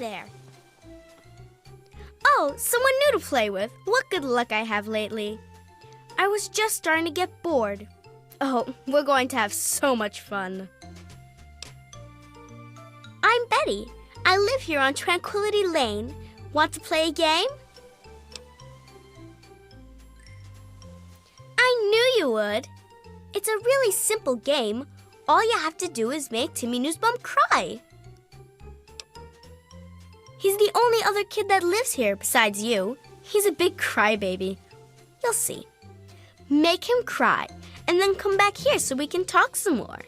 there. Oh, someone new to play with. What good luck I have lately. I was just starting to get bored. Oh, we're going to have so much fun. I'm Betty. I live here on Tranquility Lane. Want to play a game? I knew you would. It's a really simple game. All you have to do is make Timmy Newsbum cry. He's the only other kid that lives here besides you. He's a big crybaby. You'll see. Make him cry, and then come back here so we can talk some more.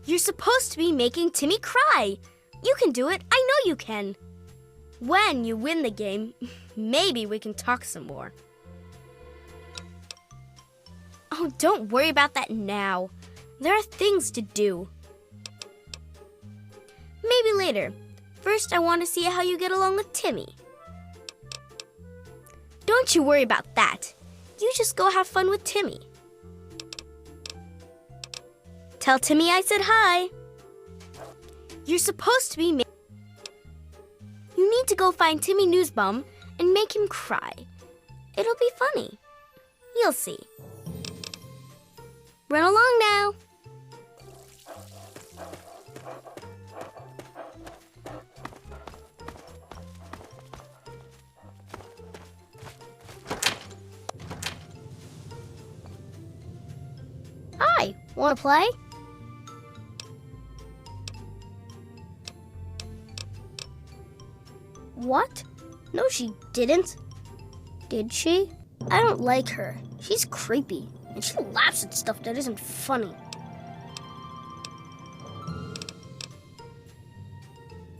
You're supposed to be making Timmy cry. You can do it. I know you can. When you win the game, maybe we can talk some more. Oh, don't worry about that now. There are things to do. Maybe later. First, I want to see how you get along with Timmy. Don't you worry about that. You just go have fun with Timmy. Tell Timmy I said hi. You're supposed to be... You need to go find Timmy Newsbum and make him cry. It'll be funny. You'll see. Run along now. Hi, want to play? What? No, she didn't. Did she? I don't like her. She's creepy, and she laughs at stuff that isn't funny.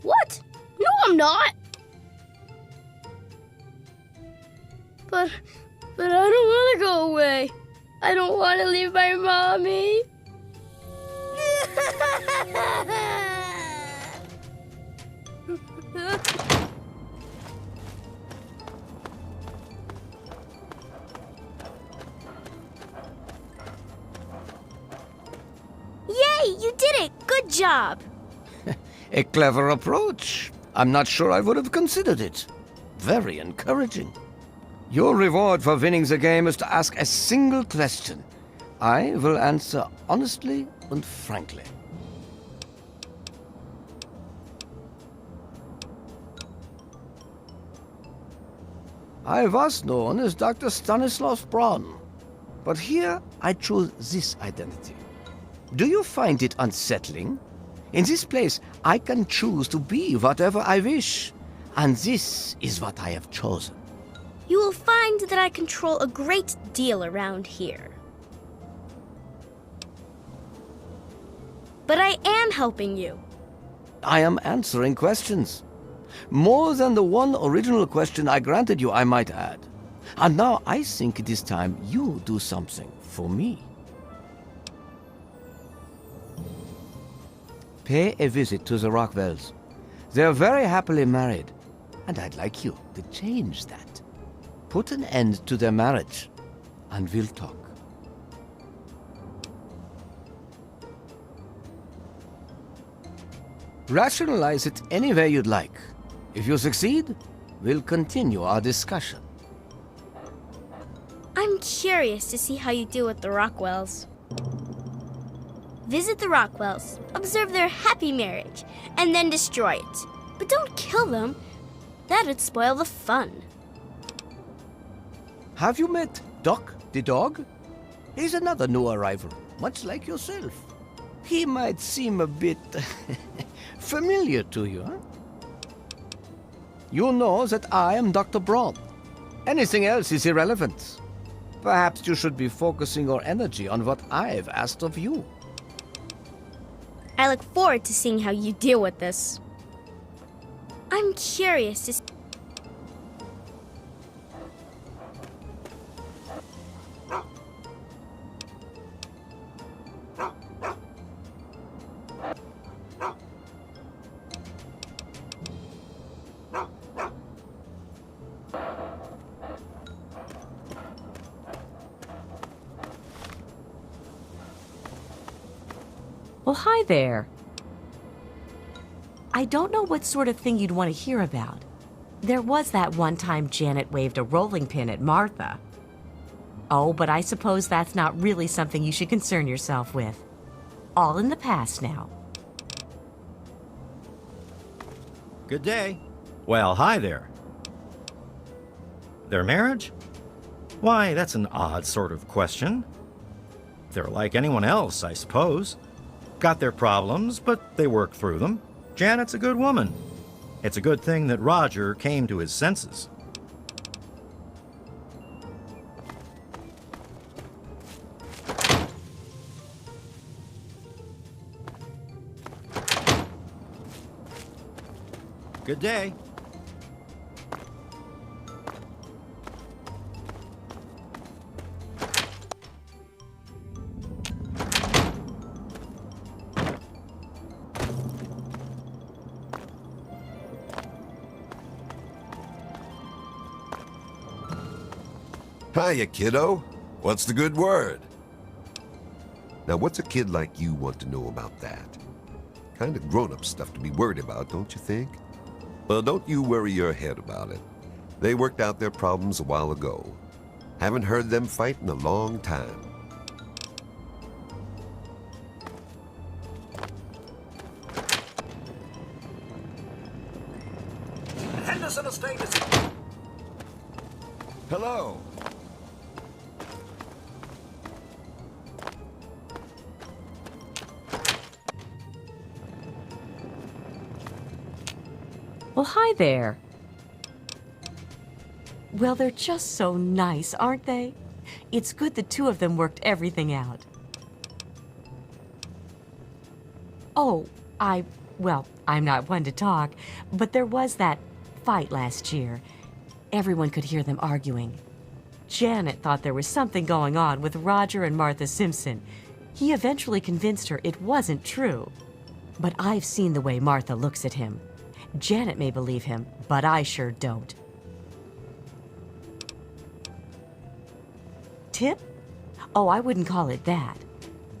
What? No, I'm not. But I don't want to go away. I don't want to leave my mommy. Yay, you did it! Good job! A clever approach. I'm not sure I would have considered it. Very encouraging. Your reward for winning the game is to ask a single question. I will answer honestly and frankly. I was known as Dr. Stanislaus Braun, but here I choose this identity. Do you find it unsettling? In this place, I can choose to be whatever I wish, and this is what I have chosen. You will find that I control a great deal around here. But I am helping you. I am answering questions. More than the one original question I granted you, I might add. And now I think it is time you do something for me. Pay a visit to the Rockwells. They're very happily married, and I'd like you to change that. Put an end to their marriage, and we'll talk. Rationalize it any way you'd like. If you succeed, we'll continue our discussion. I'm curious to see how you deal with the Rockwells. Visit the Rockwells, observe their happy marriage, and then destroy it. But don't kill them. That'd spoil the fun. Have you met Doc the dog? He's another new arrival, much like yourself. He might seem a bit familiar to you, huh? You know that I am Dr. Braun. Anything else is irrelevant. Perhaps you should be focusing your energy on what I've asked of you. I look forward to seeing how you deal with this. I'm curious to see... Well, hi there. I don't know what sort of thing you'd want to hear about. There was that one time Janet waved a rolling pin at Martha. Oh, but I suppose that's not really something you should concern yourself with. All in the past now. Good day. Well, hi there. Their marriage? Why, that's an odd sort of question. They're like anyone else, I suppose. Got their problems, but they work through them. Janet's a good woman. It's a good thing that Roger came to his senses. Good day. Hiya, kiddo. What's the good word? Now, what's a kid like you want to know about that? Kind of grown-up stuff to be worried about, don't you think? Well, don't you worry your head about it. They worked out their problems a while ago. Haven't heard them fight in a long time. Henderson Estate is... Hello. Well, hi there. Well, they're just so nice, aren't they? It's good the two of them worked everything out. Oh, well, I'm not one to talk, but there was that fight last year. Everyone could hear them arguing. Janet thought there was something going on with Roger and Martha Simpson. He eventually convinced her it wasn't true. But I've seen the way Martha looks at him. Janet may believe him, but I sure don't. Tip? Oh, I wouldn't call it that.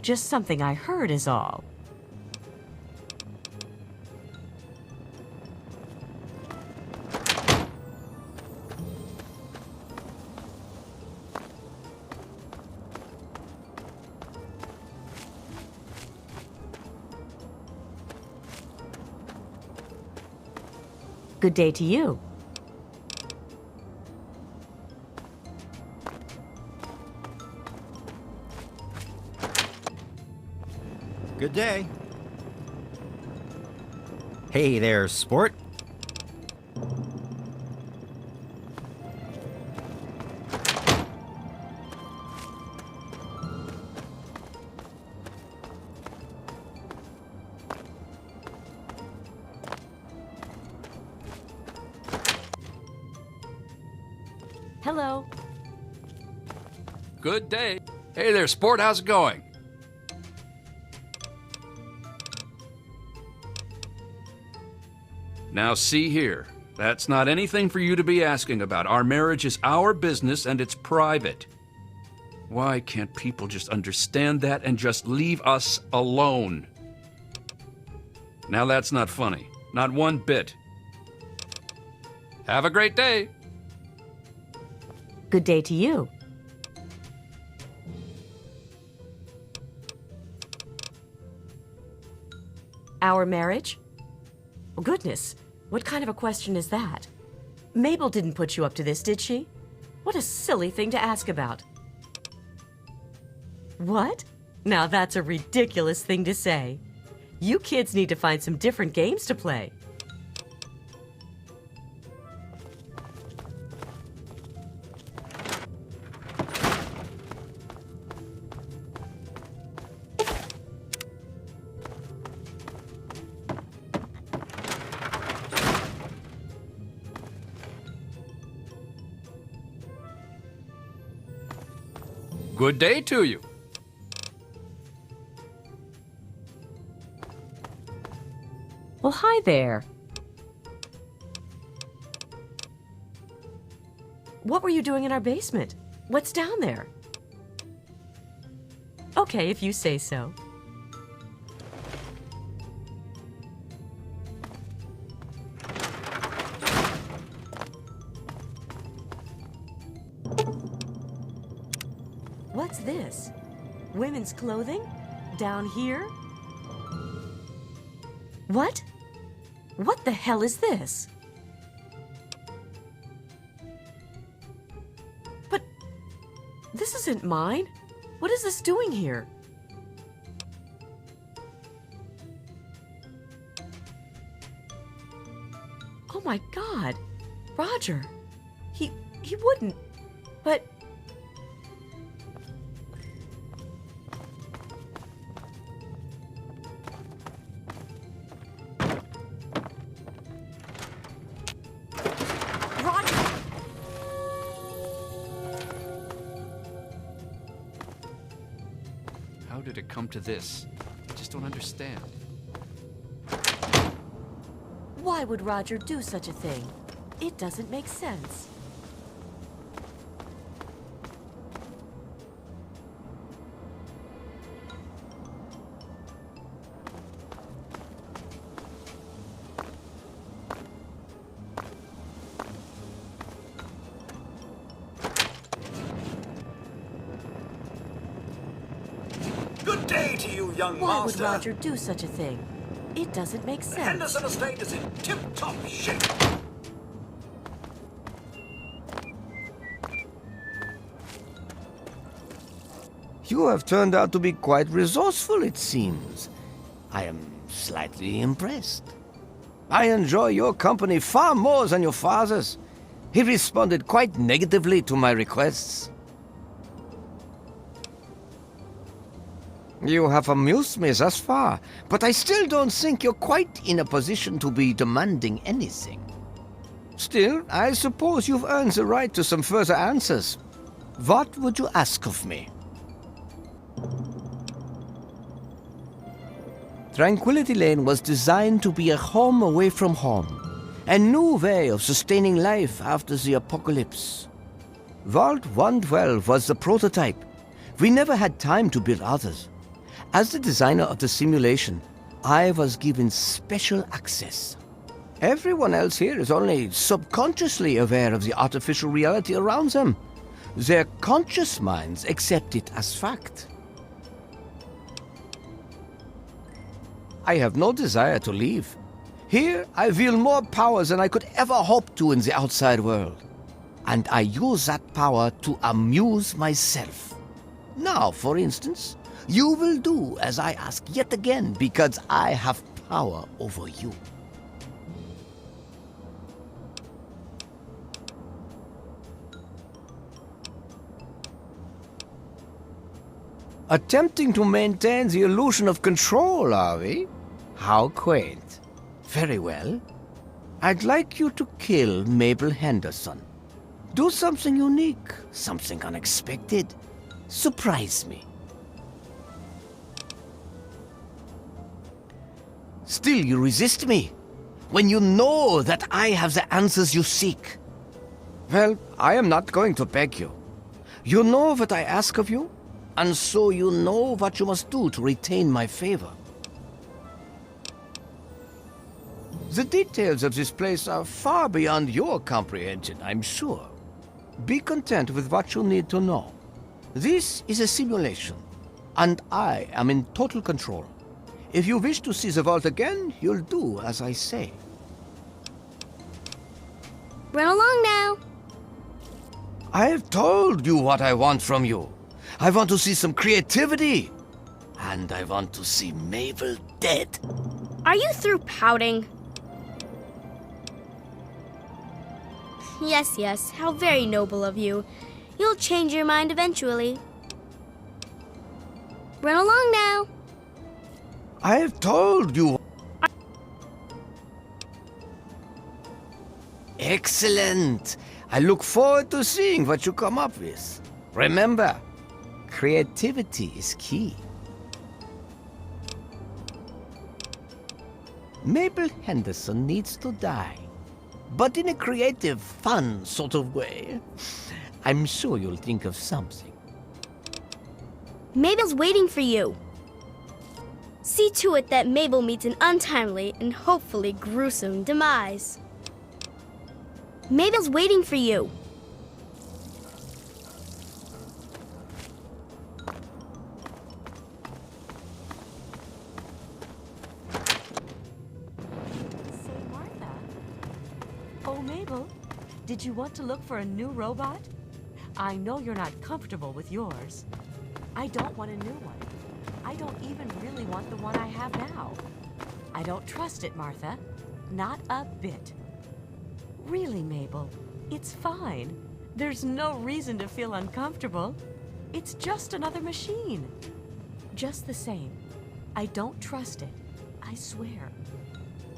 Just something I heard is all. Good day to you. Good day. Hey there, sport. Hello. Good day. Hey there, sport. How's it going? Now, see here. That's not anything for you to be asking about. Our marriage is our business and it's private. Why can't people just understand that and just leave us alone? Now, that's not funny. Not one bit. Have a great day. Good day to you. Our marriage? Oh, goodness, what kind of a question is that? Mabel didn't put you up to this, did she? What a silly thing to ask about. What? Now that's a ridiculous thing to say. You kids need to find some different games to play. Good day to you. Well, hi there. What were you doing in our basement? What's down there? Okay, if you say so. Women's clothing? Down here? What? What the hell is this? But this isn't mine. What is this doing here? Oh my God, Roger. He wouldn't. But Roger. How did it come to this? I just don't understand. Why would Roger do such a thing? It doesn't make sense. Good day to you, young Why would master. Roger do such a thing? It doesn't make sense. Henderson Estate is in tip-top shape. You have turned out to be quite resourceful, it seems. I am slightly impressed. I enjoy your company far more than your father's. He responded quite negatively to my requests. You have amused me thus far, but I still don't think you're quite in a position to be demanding anything. Still, I suppose you've earned the right to some further answers. What would you ask of me? Tranquility Lane was designed to be a home away from home, a new way of sustaining life after the apocalypse. Vault 112 was the prototype. We never had time to build others. As the designer of the simulation, I was given special access. Everyone else here is only subconsciously aware of the artificial reality around them. Their conscious minds accept it as fact. I have no desire to leave. Here, I wield more power than I could ever hope to in the outside world. And I use that power to amuse myself. Now, for instance, you will do as I ask yet again because I have power over you. Attempting to maintain the illusion of control, are we? How quaint. Very well. I'd like you to kill Mabel Henderson. Do something unique, something unexpected. Surprise me. Still, you resist me, when you know that I have the answers you seek. Well, I am not going to beg you. You know what I ask of you, and so you know what you must do to retain my favor. The details of this place are far beyond your comprehension, I'm sure. Be content with what you need to know. This is a simulation, and I am in total control. If you wish to see the vault again, you'll do as I say. Run along now. I have told you what I want from you. I want to see some creativity. And I want to see Mabel dead. Are you through pouting? Yes, yes, how very noble of you. You'll change your mind eventually. Run along now. I have told you. Excellent. I look forward to seeing what you come up with. Remember, creativity is key. Mabel Henderson needs to die, but in a creative, fun sort of way. I'm sure you'll think of something. Mabel's waiting for you. See to it that Mabel meets an untimely and hopefully gruesome demise. Mabel's waiting for you. Did you want to look for a new robot? I know you're not comfortable with yours. I don't want a new one. I don't even really want the one I have now. I don't trust it, Martha. Not a bit. Really, Mabel, it's fine. There's no reason to feel uncomfortable. It's just another machine. Just the same, I don't trust it. I swear.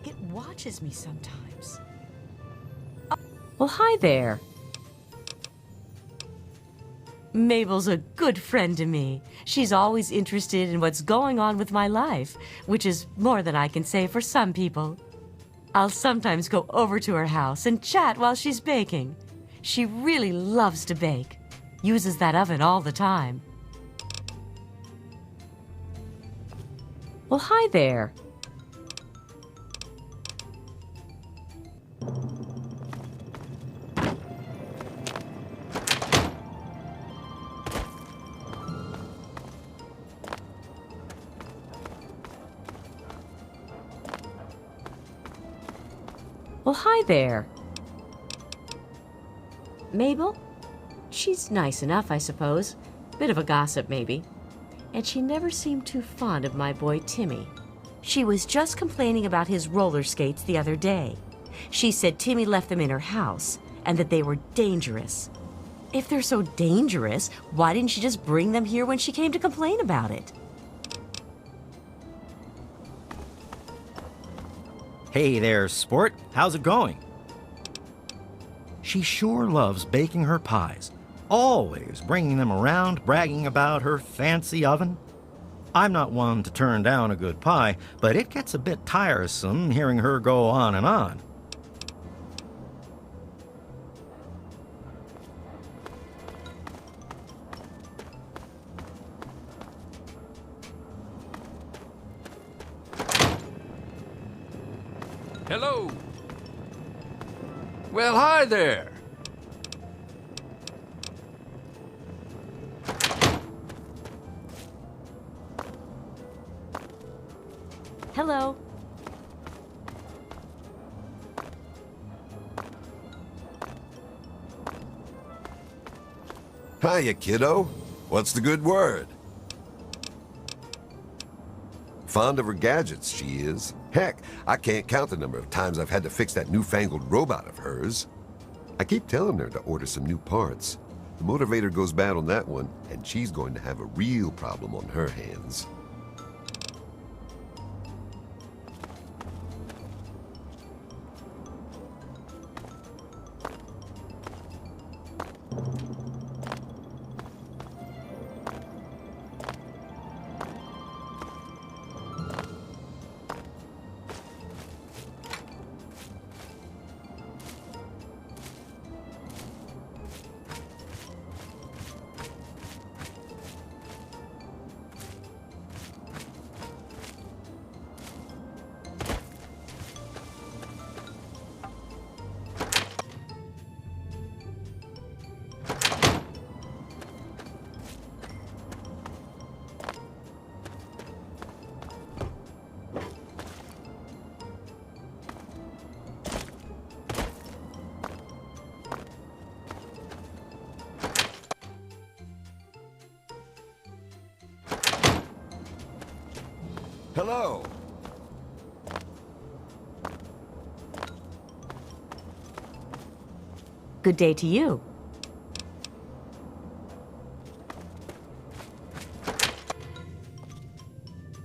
It watches me sometimes. Oh, well, hi there. Mabel's a good friend to me. She's always interested in what's going on with my life, which is more than I can say for some people. I'll sometimes go over to her house and chat while she's baking. She really loves to bake. Uses that oven all the time. Well, hi there. Well, hi there. Mabel? She's nice enough, I suppose. Bit of a gossip, maybe. And she never seemed too fond of my boy Timmy. She was just complaining about his roller skates the other day. She said Timmy left them in her house and that they were dangerous. If they're so dangerous, why didn't she just bring them here when she came to complain about it? Hey there, sport. How's it going? She sure loves baking her pies, always bringing them around, bragging about her fancy oven. I'm not one to turn down a good pie, but it gets a bit tiresome hearing her go on and on. Hello. Well, hi there. Hello. Hiya, kiddo. What's the good word? Fond of her gadgets, she is. Heck, I can't count the number of times I've had to fix that newfangled robot of hers. I keep telling her to order some new parts. The motivator goes bad on that one, and she's going to have a real problem on her hands. Hello. Good day to you.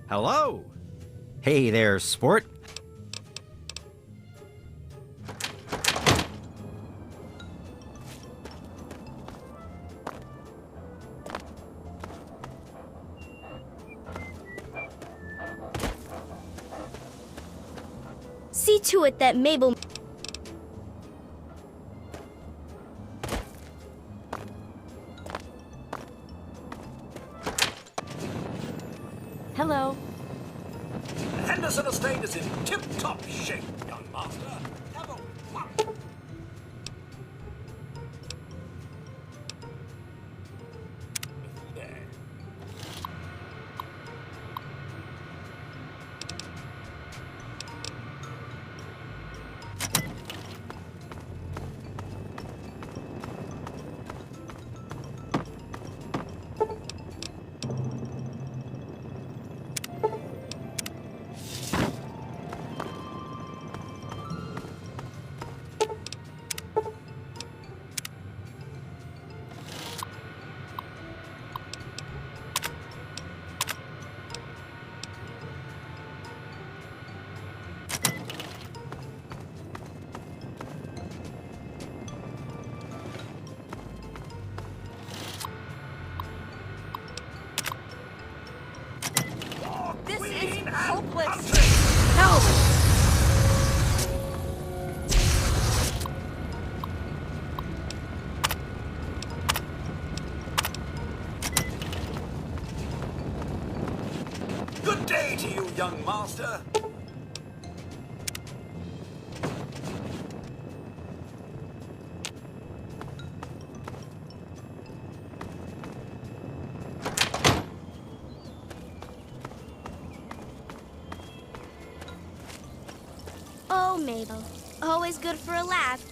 Hello. Hey there, sport. See to it that Mabel... Hello. Henderson Estate is in tip-top shape, young master. Have a wonderful... day. This is Queen and hopeless. country. Help! Good day to you, young master. Oh, Mabel. Always good for a laugh.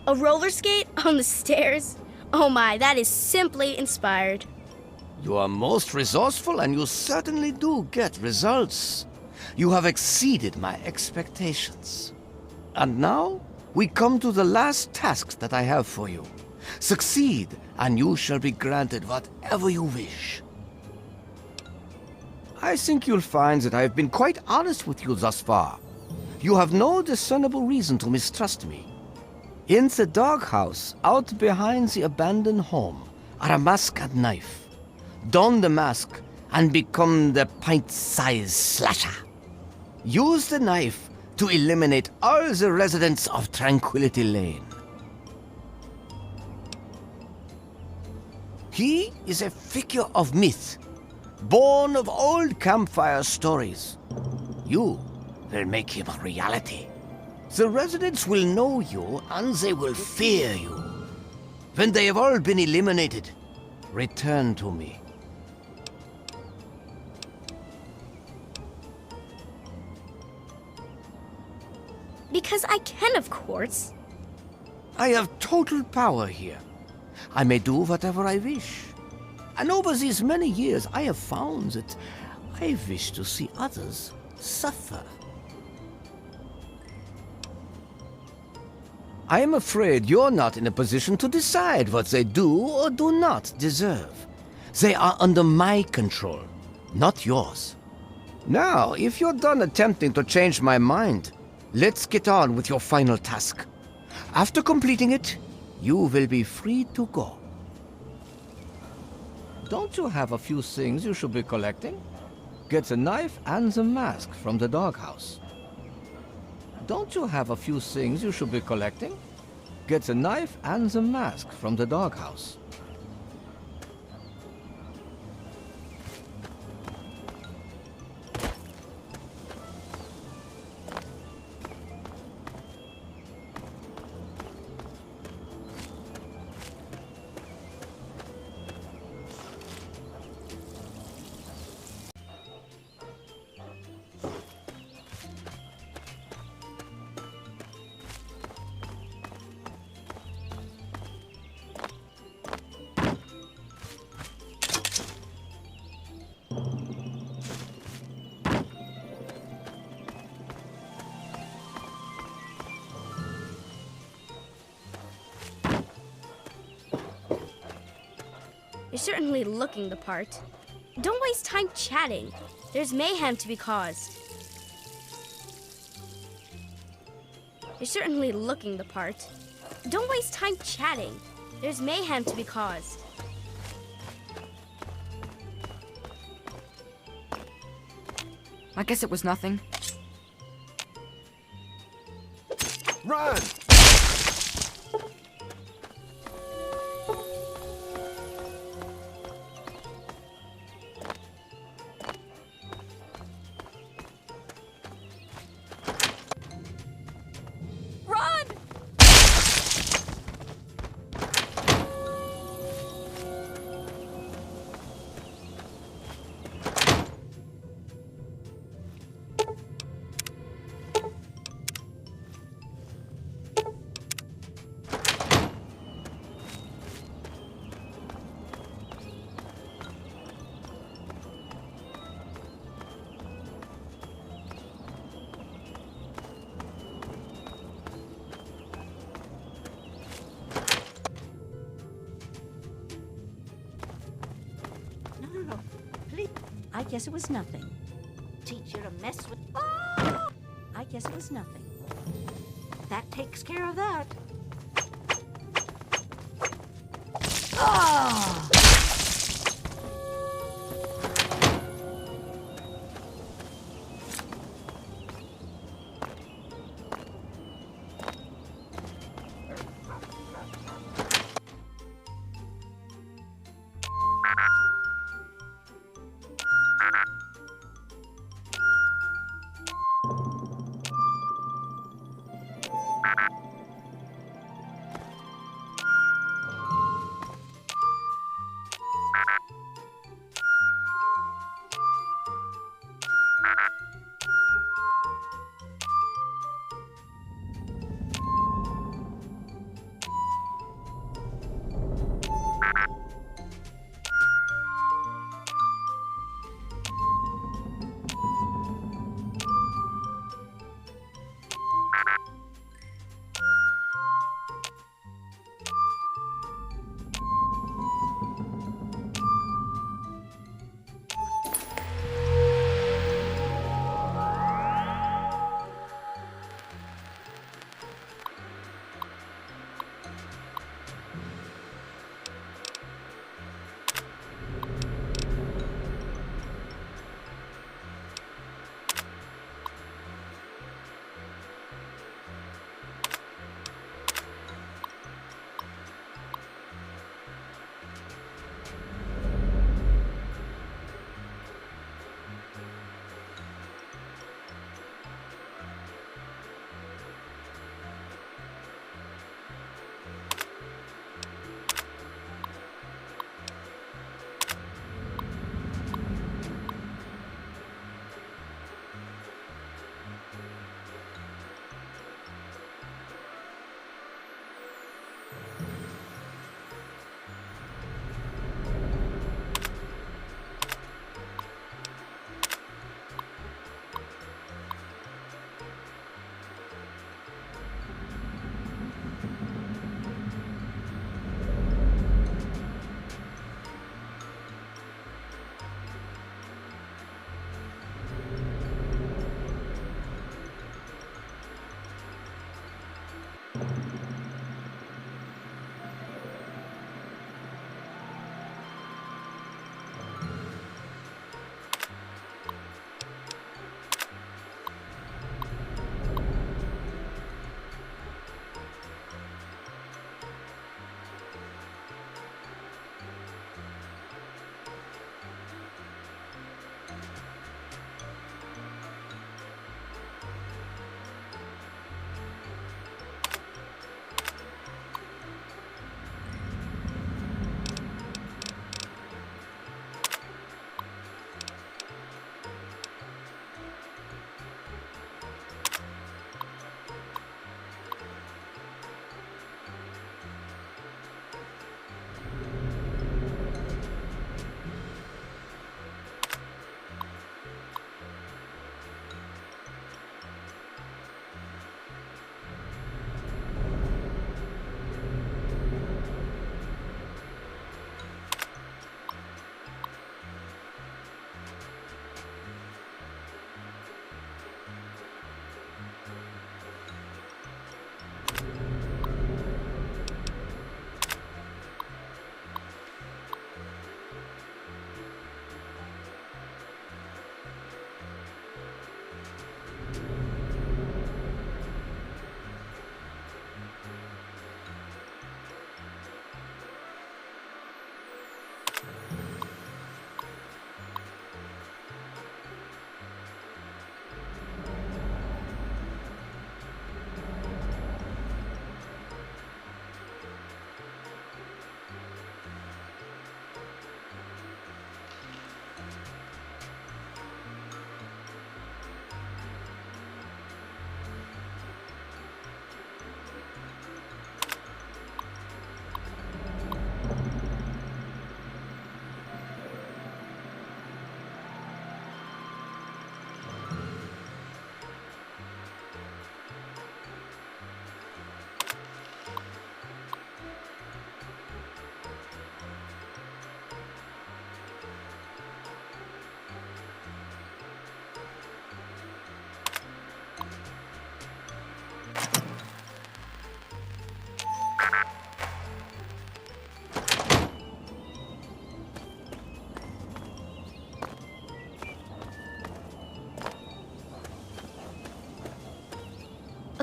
A roller skate on the stairs? Oh my, that is simply inspired. You are most resourceful and you certainly do get results. You have exceeded my expectations. And now, we come to the last task that I have for you. Succeed, and you shall be granted whatever you wish. I think you'll find that I have been quite honest with you thus far. You have no discernible reason to mistrust me. In the doghouse, out behind the abandoned home, are a mask and knife. Don the mask and become the pint-sized slasher. Use the knife to eliminate all the residents of Tranquility Lane. He is a figure of myth, born of old campfire stories. You will make him a reality. The residents will know you and they will fear you. When they have all been eliminated, return to me. Because I can, of course. I have total power here. I may do whatever I wish. And over these many years, I have found that I wish to see others suffer. I am afraid you're not in a position to decide what they do or do not deserve. They are under my control, not yours. Now, if you're done attempting to change my mind, let's get on with your final task. After completing it, you will be free to go. Don't you have a few things you should be collecting? Get the knife and the mask from the doghouse. Don't you have a few things you should be collecting? Get the knife and the mask from the doghouse. You're certainly looking the part. Don't waste time chatting. There's mayhem to be caused. You're certainly looking the part. Don't waste time chatting. There's mayhem to be caused. I guess it was nothing. Run! Run! No. Please. I guess it was nothing. Teach you to mess with... I guess it was nothing. That takes care of that.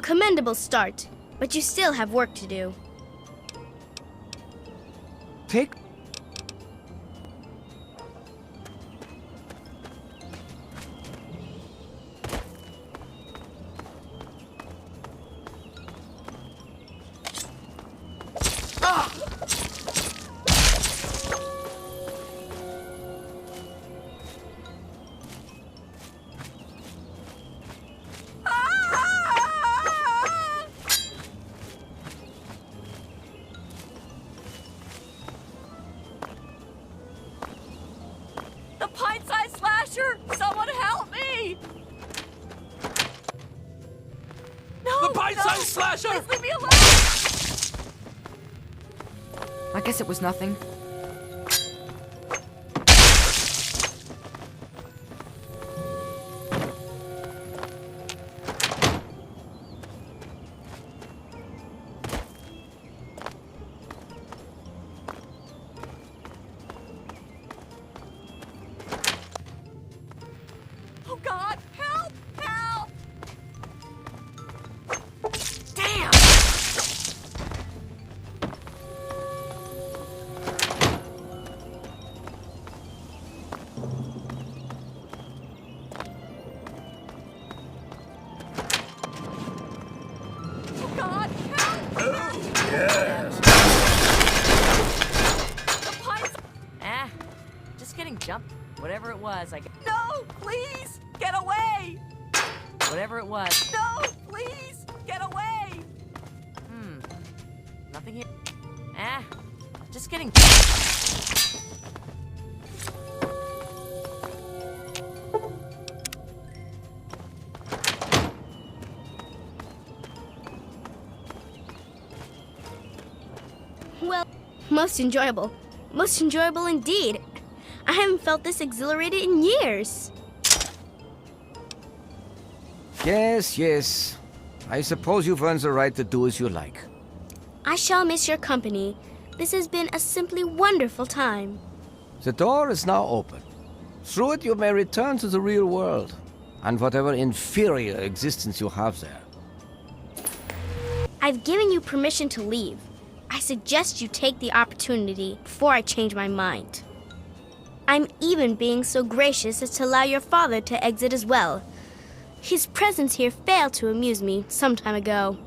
commendable start, but you still have work to do. Take The pint-sized slasher! Someone help me! No! The bite-sized slasher! Please leave me alone! I guess it was nothing. Oh God! Help! Help! Damn! Oh God! Help! Oh, yes. The pipes! Ah, just getting jumped. Whatever it was, I... No! Please! Get away! Whatever it was. No! Please! Get away! Nothing here. Ah, just getting... Well, most enjoyable. Most enjoyable indeed. I haven't felt this exhilarated in years. Yes, yes. I suppose you've earned the right to do as you like. I shall miss your company. This has been a simply wonderful time. The door is now open. Through it you may return to the real world, and whatever inferior existence you have there. I've given you permission to leave. I suggest you take the opportunity before I change my mind. I'm even being so gracious as to allow your father to exit as well. His presence here failed to amuse me some time ago.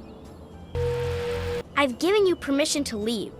I've given you permission to leave.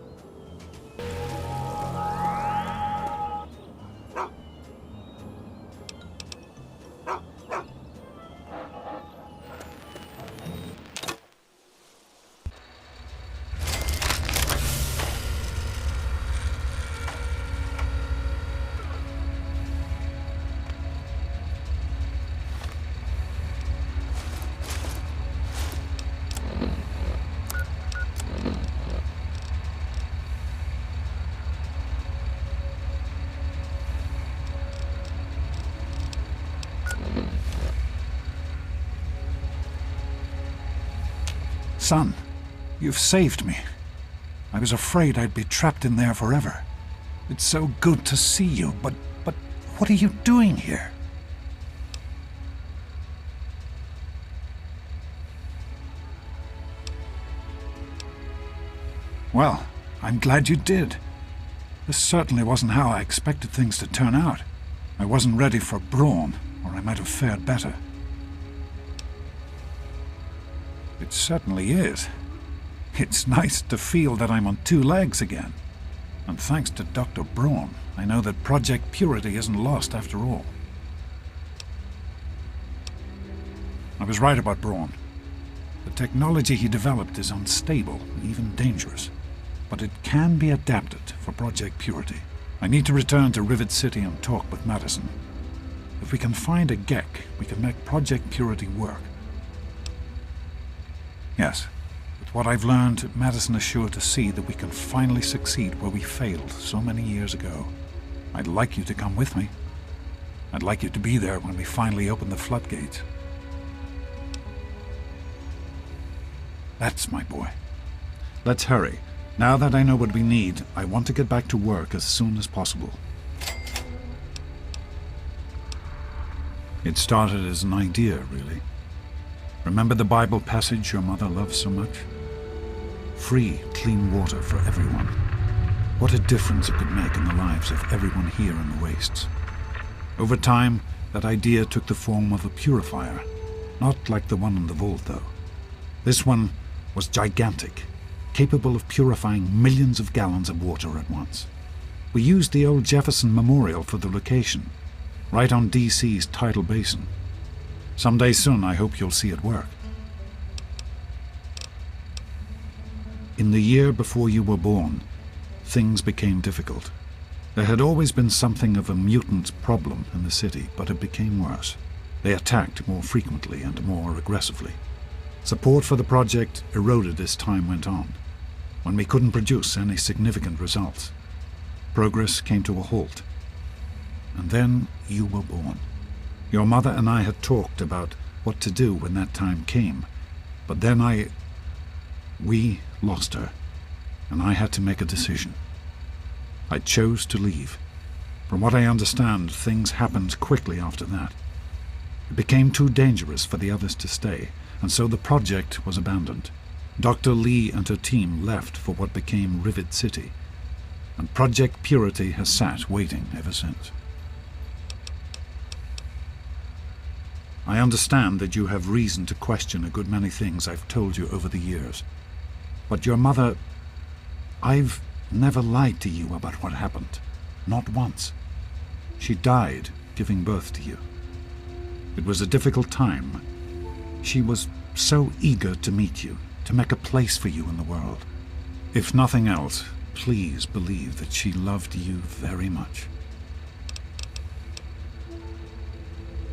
Son, you've saved me. I was afraid I'd be trapped in there forever. It's so good to see you, but what are you doing here? Well, I'm glad you did. This certainly wasn't how I expected things to turn out. I wasn't ready for brawn, or I might have fared better. It certainly is. It's nice to feel that I'm on two legs again. And thanks to Dr. Braun, I know that Project Purity isn't lost after all. I was right about Braun. The technology he developed is unstable, even dangerous. But it can be adapted for Project Purity. I need to return to Rivet City and talk with Madison. If we can find a GEC, we can make Project Purity work. Yes, with what I've learned, Madison is sure to see that we can finally succeed where we failed so many years ago. I'd like you to come with me. I'd like you to be there when we finally open the floodgates. That's my boy. Let's hurry. Now that I know what we need, I want to get back to work as soon as possible. It started as an idea, really. Remember the Bible passage your mother loves so much? Free, clean water for everyone. What a difference it could make in the lives of everyone here in the wastes. Over time, that idea took the form of a purifier. Not like the one in the vault, though. This one was gigantic, capable of purifying millions of gallons of water at once. We used the old Jefferson Memorial for the location, right on DC's tidal basin. Someday soon, I hope you'll see it work. In the year before you were born, things became difficult. There had always been something of a mutant problem in the city, but it became worse. They attacked more frequently and more aggressively. Support for the project eroded as time went on. When we couldn't produce any significant results, progress came to a halt. And then you were born. Your mother and I had talked about what to do when that time came, but then we lost her, and I had to make a decision. I chose to leave. From what I understand, things happened quickly after that. It became too dangerous for the others to stay, and so the project was abandoned. Dr. Lee and her team left for what became Rivet City, and Project Purity has sat waiting ever since. I understand that you have reason to question a good many things I've told you over the years. But your mother... I've never lied to you about what happened. Not once. She died giving birth to you. It was a difficult time. She was so eager to meet you, to make a place for you in the world. If nothing else, please believe that she loved you very much.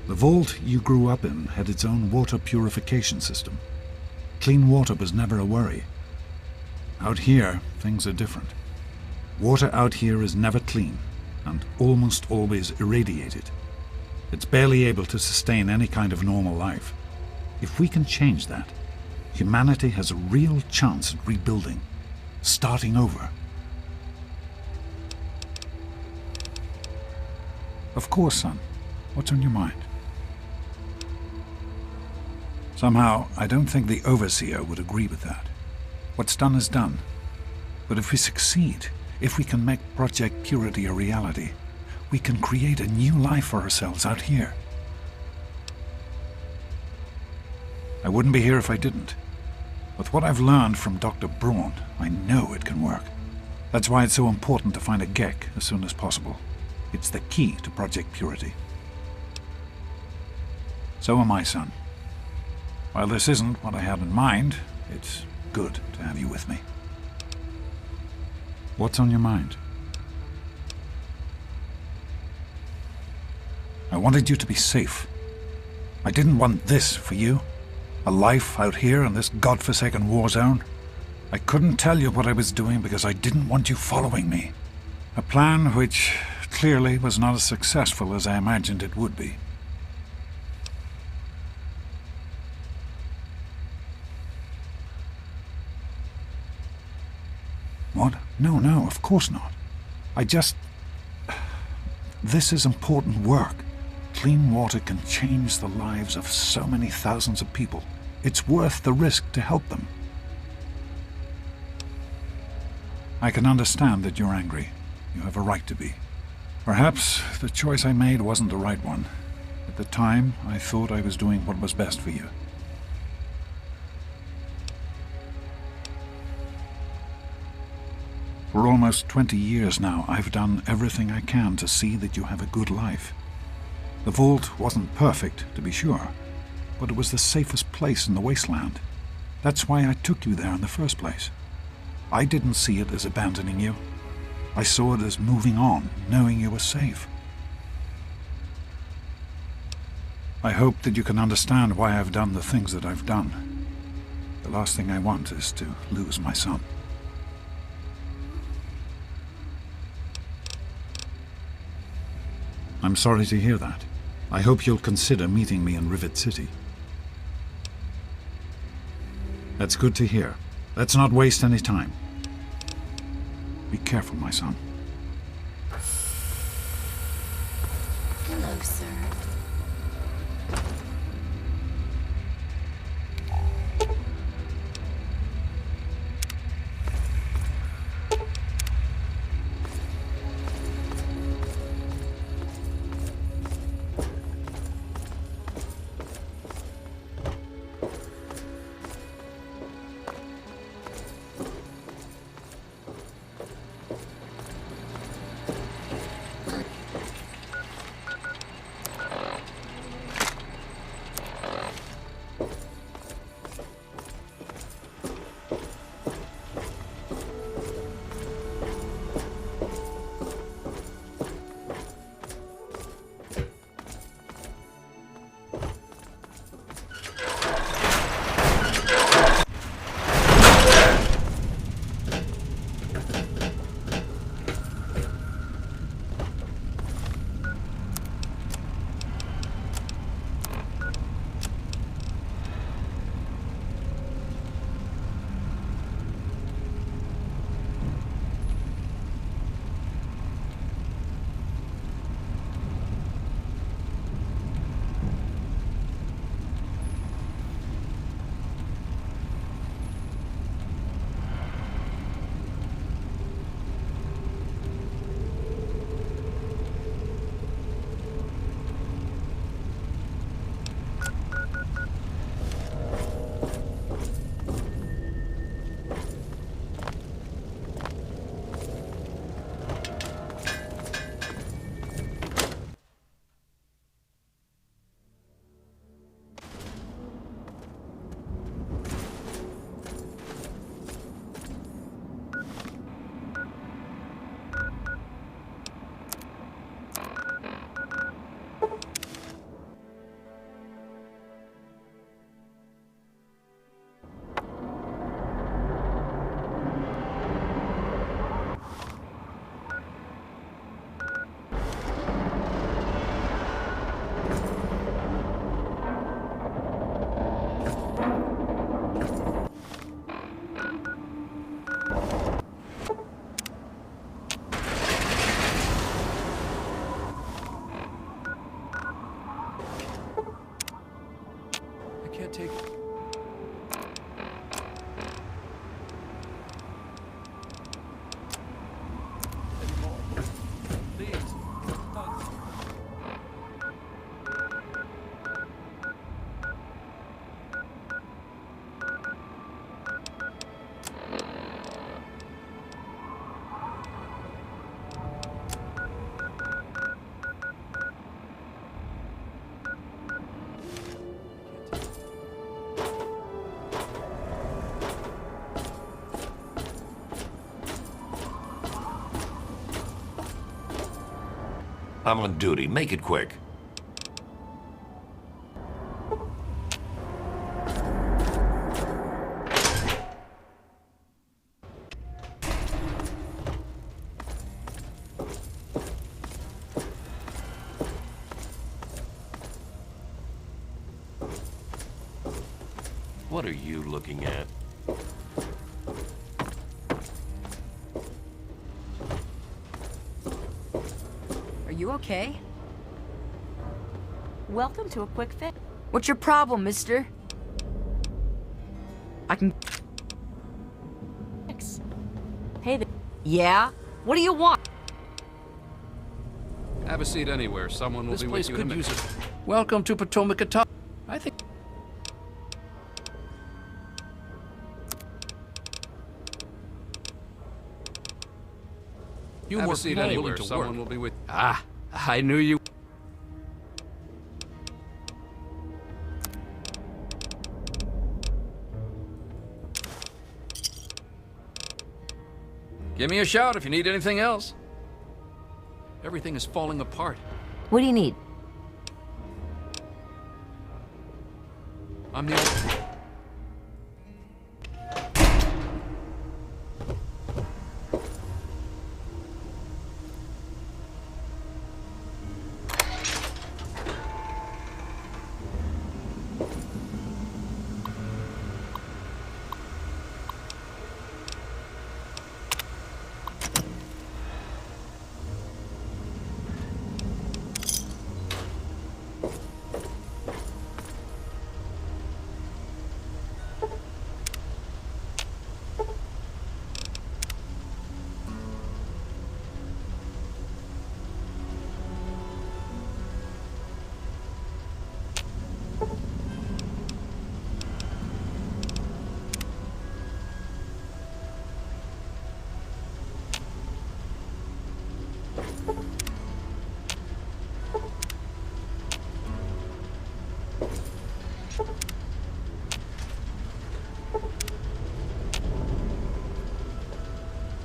The vault you grew up in had its own water purification system. Clean water was never a worry. Out here, things are different. Water out here is never clean, and almost always irradiated. It's barely able to sustain any kind of normal life. If we can change that, humanity has a real chance at rebuilding, starting over. Of course, son. What's on your mind? Somehow, I don't think the Overseer would agree with that. What's done is done. But if we succeed, if we can make Project Purity a reality, we can create a new life for ourselves out here. I wouldn't be here if I didn't. With what I've learned from Dr. Braun, I know it can work. That's why it's so important to find a GEC as soon as possible. It's the key to Project Purity. So am I, son. While this isn't what I had in mind, it's good to have you with me. What's on your mind? I wanted you to be safe. I didn't want this for you. A life out here in this godforsaken war zone. I couldn't tell you what I was doing because I didn't want you following me. A plan which clearly was not as successful as I imagined it would be. What? No, of course not. This is important work. Clean water can change the lives of so many thousands of people. It's worth the risk to help them. I can understand that you're angry. You have a right to be. Perhaps the choice I made wasn't the right one. At the time, I thought I was doing what was best for you. For almost 20 years now, I've done everything I can to see that you have a good life. The vault wasn't perfect, to be sure, but it was the safest place in the wasteland. That's why I took you there in the first place. I didn't see it as abandoning you. I saw it as moving on, knowing you were safe. I hope that you can understand why I've done the things that I've done. The last thing I want is to lose my son. I'm sorry to hear that. I hope you'll consider meeting me in Rivet City. That's good to hear. Let's not waste any time. Be careful, my son. Hello, sir. can't take it. Please. I'm on duty. Make it quick. What are you looking at? Are you okay? Welcome to a quick fix. What's your problem, mister? I can... Hey there. Yeah? What do you want? Have a seat anywhere. Someone will This be place with you in a could minute. use it. Welcome to Potomac. I think. You Have more a seat people anywhere. willing to Someone work. will be with. Ah, I knew you. Give me a shout if you need anything else. Everything is falling apart. What do you need? I'm the only...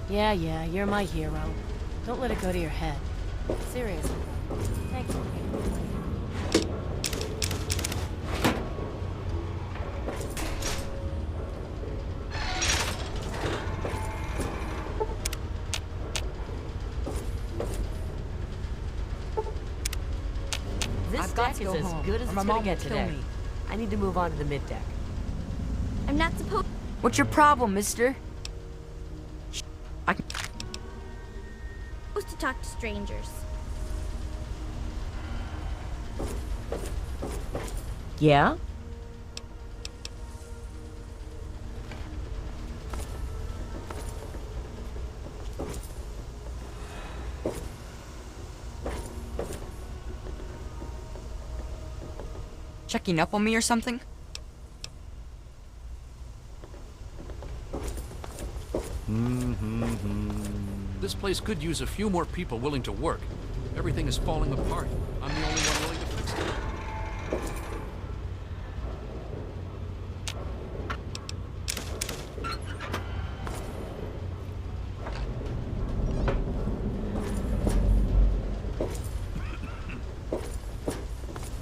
Yeah, you're my hero. Don't let it go to your head. Seriously. Thank you. This I've got deck to is go as home, good as or it's my gonna mom get will kill today. me. I need to move on to the mid deck. I'm not supposed What's your problem, mister? to talk to strangers. Yeah? Checking up on me or something? This place could use a few more people willing to work. Everything is falling apart. I'm the only one willing to fix it.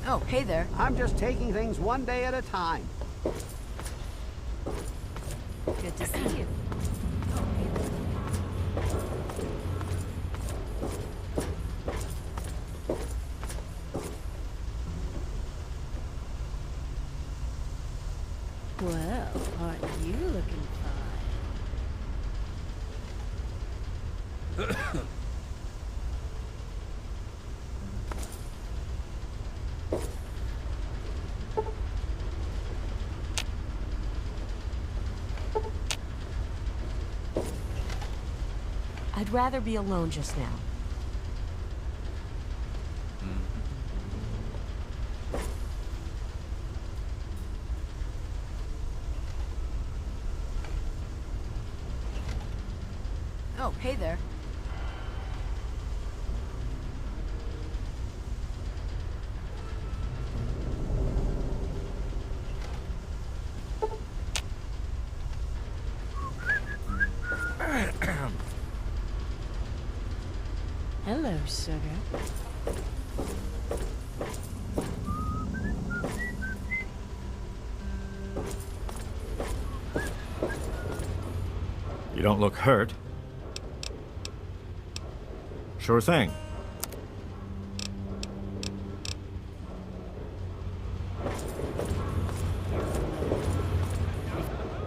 Oh, hey there. I'm just taking things one day at a time. Good to see you. Well, aren't you looking fine? I'd rather be alone just now. Oh, hey there. Hello, sugar. You don't look hurt. Sure thing.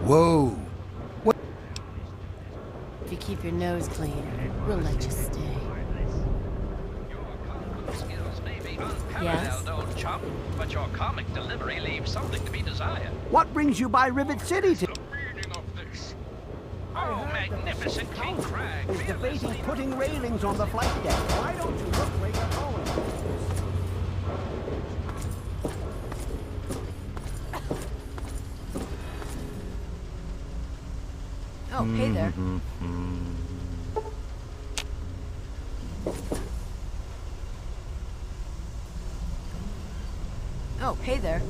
Whoa! If you keep your nose clean, we'll let you stay. Yes? Old chum, but your comic delivery leaves something to be desired. What brings you by Rivet City to... The meaning of this. Oh, magnificent King Crag. is debating putting railings on the flight deck. Why don't you look where you're going? Oh, hey there. Oh, hey there.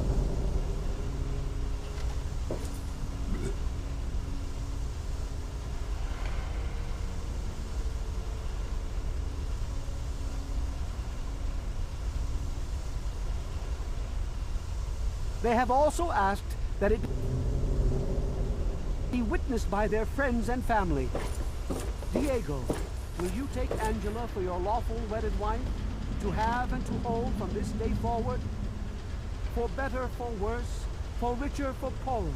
They have also asked that it be witnessed by their friends and family. Diego, will you take Angela for your lawful wedded wife, to have and to hold from this day forward? For better, for worse, for richer, for poorer,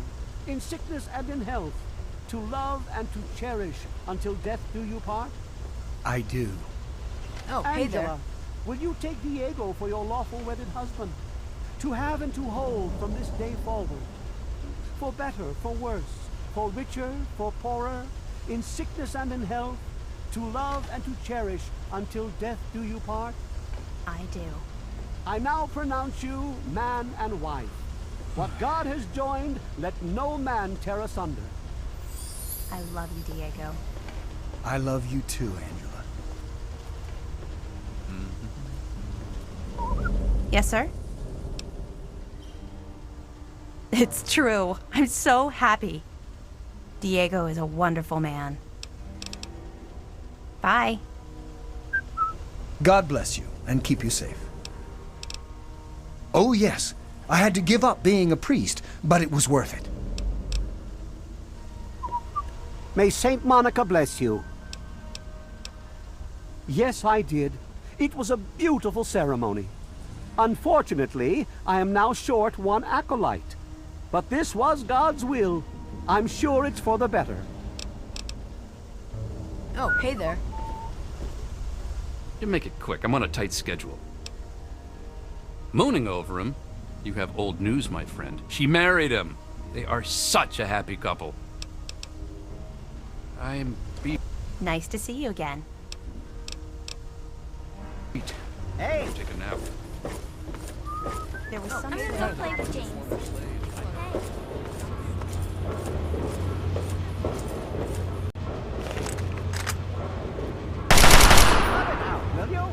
in sickness and in health, to love and to cherish until death do you part? I do. Oh, hey Angela, there. will you take Diego for your lawful wedded husband, to have and to hold from this day forward? For better, for worse, for richer, for poorer, in sickness and in health, to love and to cherish until death do you part? I do. I now pronounce you man and wife. What God has joined, let no man tear asunder. I love you, Diego. I love you too, Angela. Yes, sir? It's true. I'm so happy. Diego is a wonderful man. Bye. God bless you and keep you safe. Oh, yes. I had to give up being a priest, but it was worth it. May Saint Monica bless you. Yes, I did. It was a beautiful ceremony. Unfortunately, I am now short one acolyte. But this was God's will. I'm sure it's for the better. Oh, hey there. You make it quick. I'm on a tight schedule. Mooning over him? You have old news, my friend. She married him. They are such a happy couple. I'm beat. Nice to see you again. Hey! Take a nap. There was I'm something... gonna go play with James. Cut it out, will you?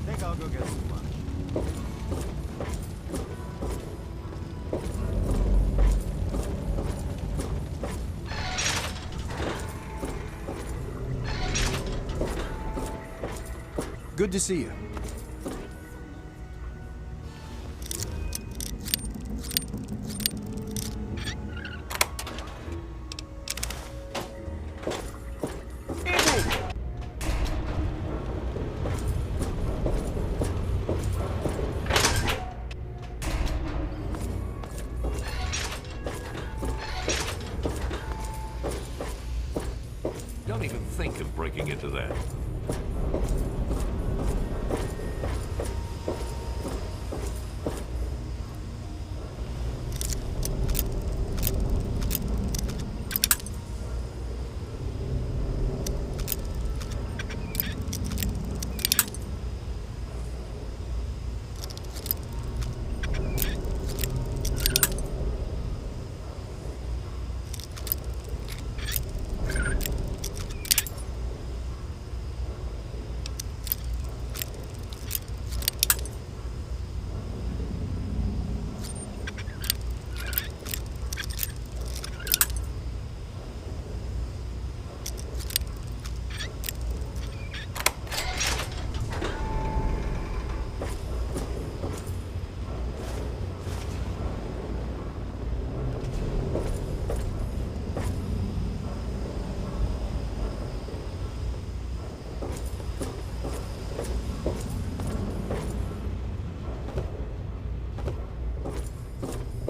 Think I'll go get some lunch. Good to see you. breaking into that.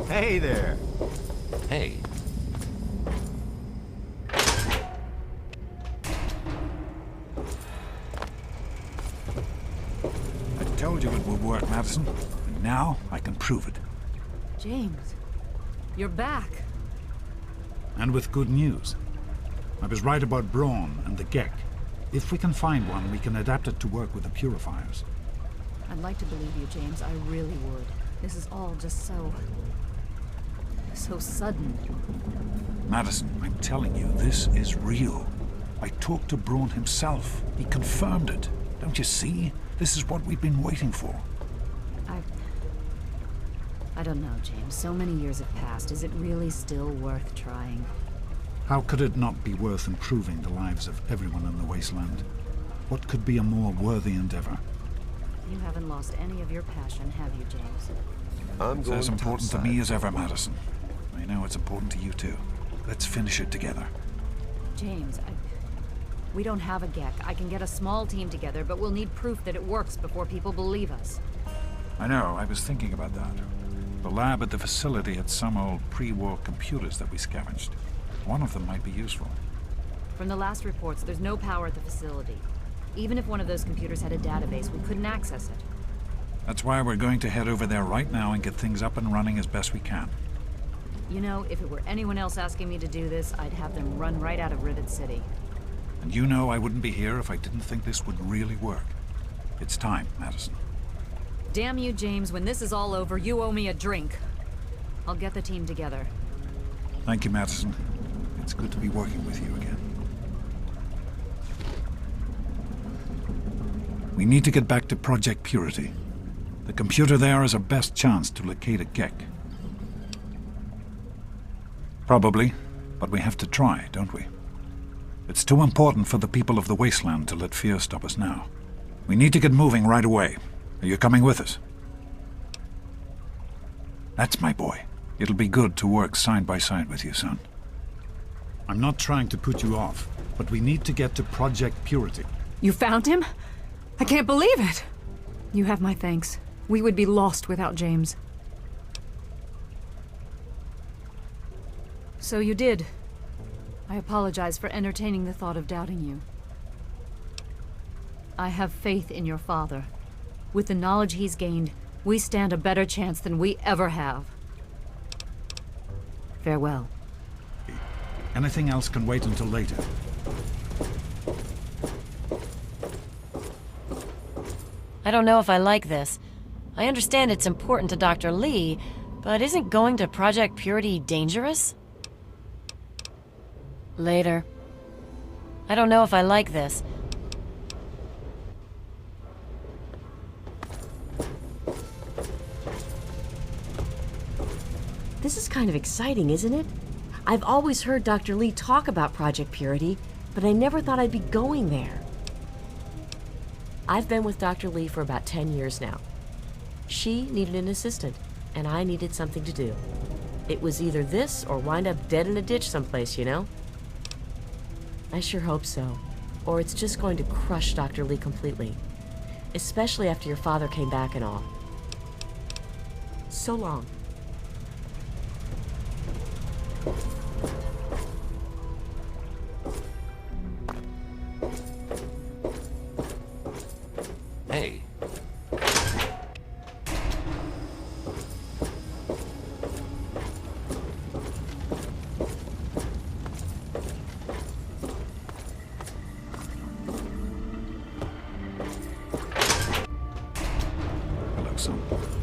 Hey there. Hey. I told you it would work, Madison. And now I can prove it. James, you're back. And with good news. I was right about Braun and the Gek. If we can find one, we can adapt it to work with the purifiers. I'd like to believe you, James. I really would. This is all just so sudden. Madison, I'm telling you, this is real. I talked to Braun himself. He confirmed it. Don't you see? This is what we've been waiting for. I don't know, James. So many years have passed. Is it really still worth trying? How could it not be worth improving the lives of everyone in the wasteland? What could be a more worthy endeavor? You haven't lost any of your passion, have you, James? It's as important to me as ever, Madison. I know it's important to you too. Let's finish it together. James, we don't have a Gek. I can get a small team together, but we'll need proof that it works before people believe us. I know, I was thinking about that. The lab at the facility had some old pre-war computers that we scavenged. One of them might be useful. From the last reports, there's no power at the facility. Even if one of those computers had a database, we couldn't access it. That's why we're going to head over there right now and get things up and running as best we can. You know, if it were anyone else asking me to do this, I'd have them run right out of Rivet City. And you know I wouldn't be here if I didn't think this would really work. It's time, Madison. Damn you, James. When this is all over, you owe me a drink. I'll get the team together. Thank you, Madison. It's good to be working with you again. We need to get back to Project Purity. The computer there is our best chance to locate a Gek. Probably, but we have to try, don't we? It's too important for the people of the wasteland to let fear stop us now. We need to get moving right away. Are you coming with us? That's my boy. It'll be good to work side by side with you, son. I'm not trying to put you off, but we need to get to Project Purity. You found him? I can't believe it! You have my thanks. We would be lost without James. So you did. I apologize for entertaining the thought of doubting you. I have faith in your father. With the knowledge he's gained, we stand a better chance than we ever have. Farewell. Anything else can wait until later. I don't know if I like this. I understand it's important to Dr. Lee, but isn't going to Project Purity dangerous? Later. I don't know if I like this. This is kind of exciting, isn't it? I've always heard Dr. Lee talk about Project Purity, but I never thought I'd be going there. I've been with Dr. Lee for about 10 years now. She needed an assistant, and I needed something to do. It was either this or wind up dead in a ditch someplace, you know? I sure hope so. Or it's just going to crush Dr. Lee completely. Especially after your father came back and all. So long. some.